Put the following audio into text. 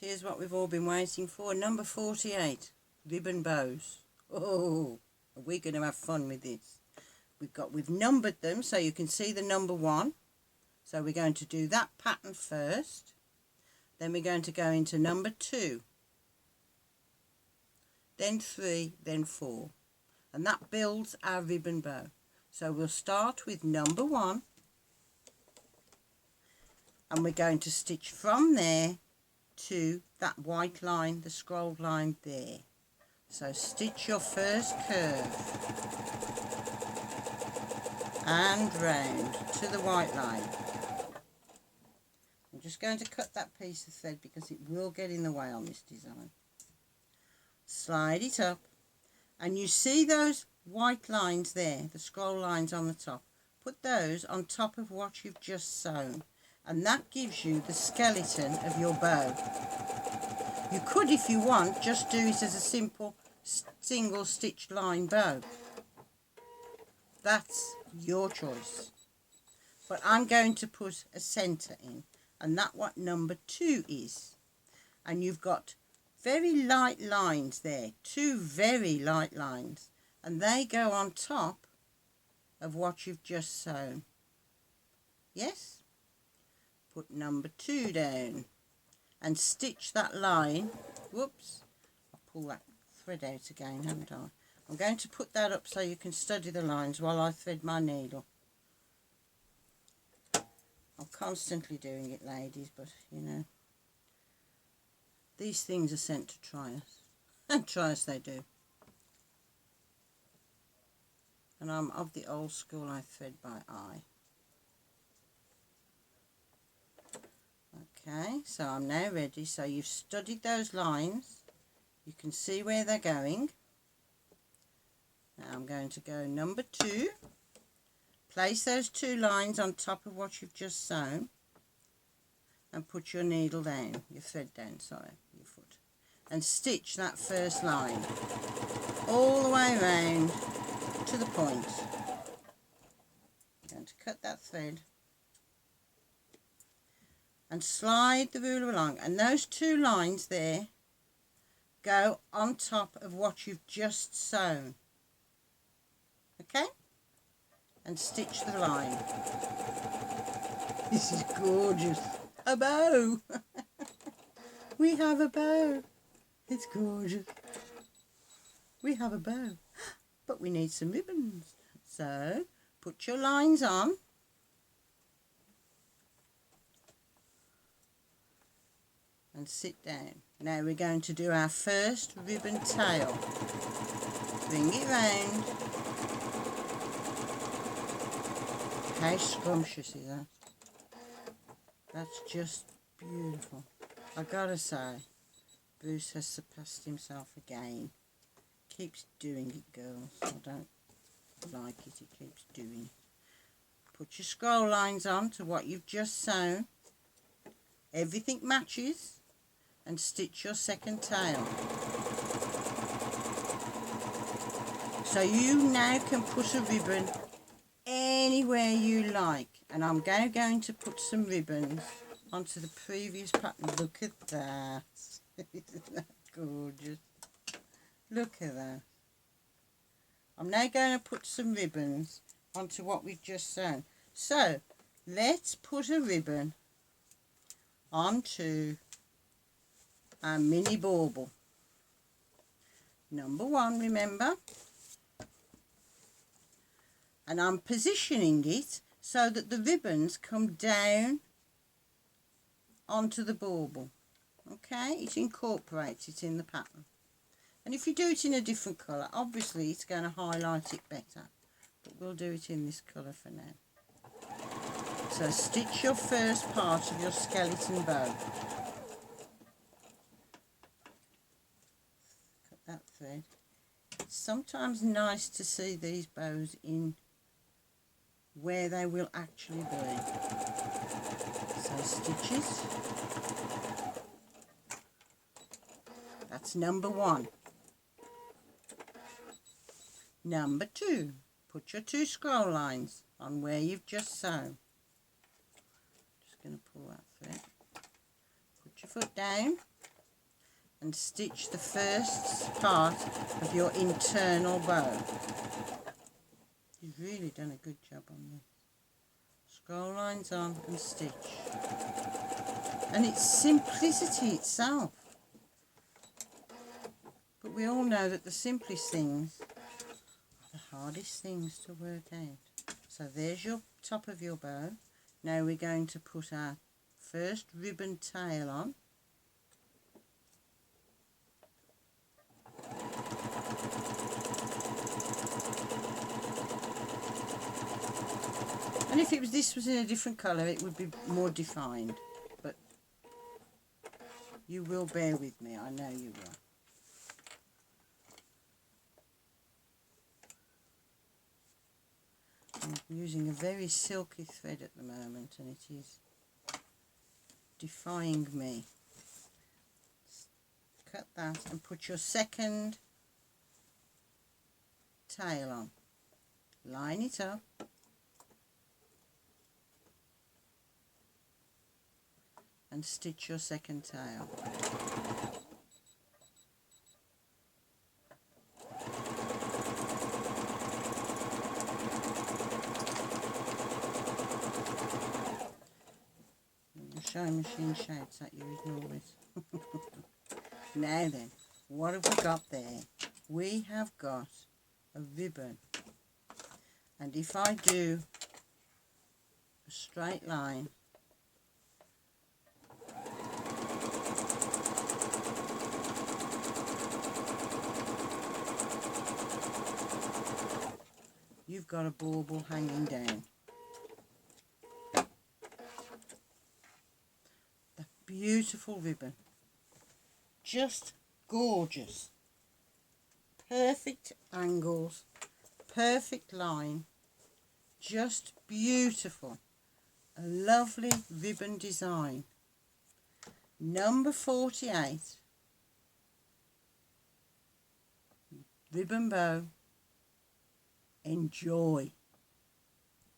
Here's what we've all been waiting for. Number 48, ribbon bows. Oh, are we going to have fun with this? We've numbered them so you can see the number 1. So we're going to do that pattern first. Then we're going to go into number 2. Then 3, then 4. And that builds our ribbon bow. So we'll start with number 1. And we're going to stitch from there to that white line, the scrolled line there. So stitch your first curve and round to the white line. I'm just going to cut that piece of thread because it will get in the way on this design. Slide it up and you see those white lines there, the scroll lines on the top. Put those on top of what you've just sewn, and that gives you the skeleton of your bow. You could, if you want, just do it as a simple single stitch line bow. That's your choice. But I'm going to put a centre in, and that's what number 2 is. And you've got very light lines there, 2 very light lines, and they go on top of what you've just sewn. Yes? Put number 2 down and stitch that line. Whoops, I'll pull that thread out again, haven't I? I'm going to put that up so you can study the lines while I thread my needle. I'm constantly doing it, ladies, but you know, these things are sent to try us, and try us they do. And I'm of the old school, I thread by eye. Okay, so I'm now ready. So you've studied those lines. You can see where they're going. Now I'm going to go number 2. Place those 2 lines on top of what you've just sewn. And put your needle down, your thread down, sorry, your foot. And stitch that first line all the way around to the point. I'm going to cut that thread and slide the ruler along, and those 2 lines there go on top of what you've just sewn. Okay, and stitch the line. This is gorgeous. A bow. We have a bow. It's gorgeous. We have a bow, but we need some ribbons. So put your lines on. And sit down. Now we're going to do our first ribbon tail. Bring it round. How scrumptious is that? That's just beautiful. I gotta say, Bruce has surpassed himself again. Keeps doing it, girls. I don't like it, he keeps doing it. Put your scroll lines on to what you've just sewn. Everything matches. And stitch your second tail. So you now can put a ribbon anywhere you like. And I'm now going to put some ribbons onto the previous pattern. Look at that. Isn't that gorgeous? Look at that. I'm now going to put some ribbons onto what we've just sewn. So let's put a ribbon onto our mini bauble. Number 1, remember? And I'm positioning it so that the ribbons come down onto the bauble. Okay, it incorporates it in the pattern. And if you do it in a different colour, obviously it's going to highlight it better. But we'll do it in this colour for now. So stitch your first part of your skeleton bow. That thread. It's sometimes nice to see these bows in where they will actually be. So stitches. That's number 1. Number 2. Put your 2 scroll lines on where you've just sewn. Just going to pull that thread. Put your foot down and stitch the first part of your internal bow. You've really done a good job on this. Scroll lines on and stitch. And it's simplicity itself. But we all know that the simplest things are the hardest things to work out. So there's your top of your bow. Now we're going to put our first ribbon tail on. And if this was in a different colour, it would be more defined. But you will bear with me, I know you will. I'm using a very silky thread at the moment, and it is defying me. Cut that and put your second tail on. Line it up. And stitch your second tail. The sewing machine shouts at you, ignore it. Now then, what have we got there? We have got a ribbon. And if I do a straight line, you've got a bauble hanging down. The beautiful ribbon. Just gorgeous. Perfect angles, perfect line. Just beautiful. A lovely ribbon design. Number 48. Ribbon bow. Enjoy.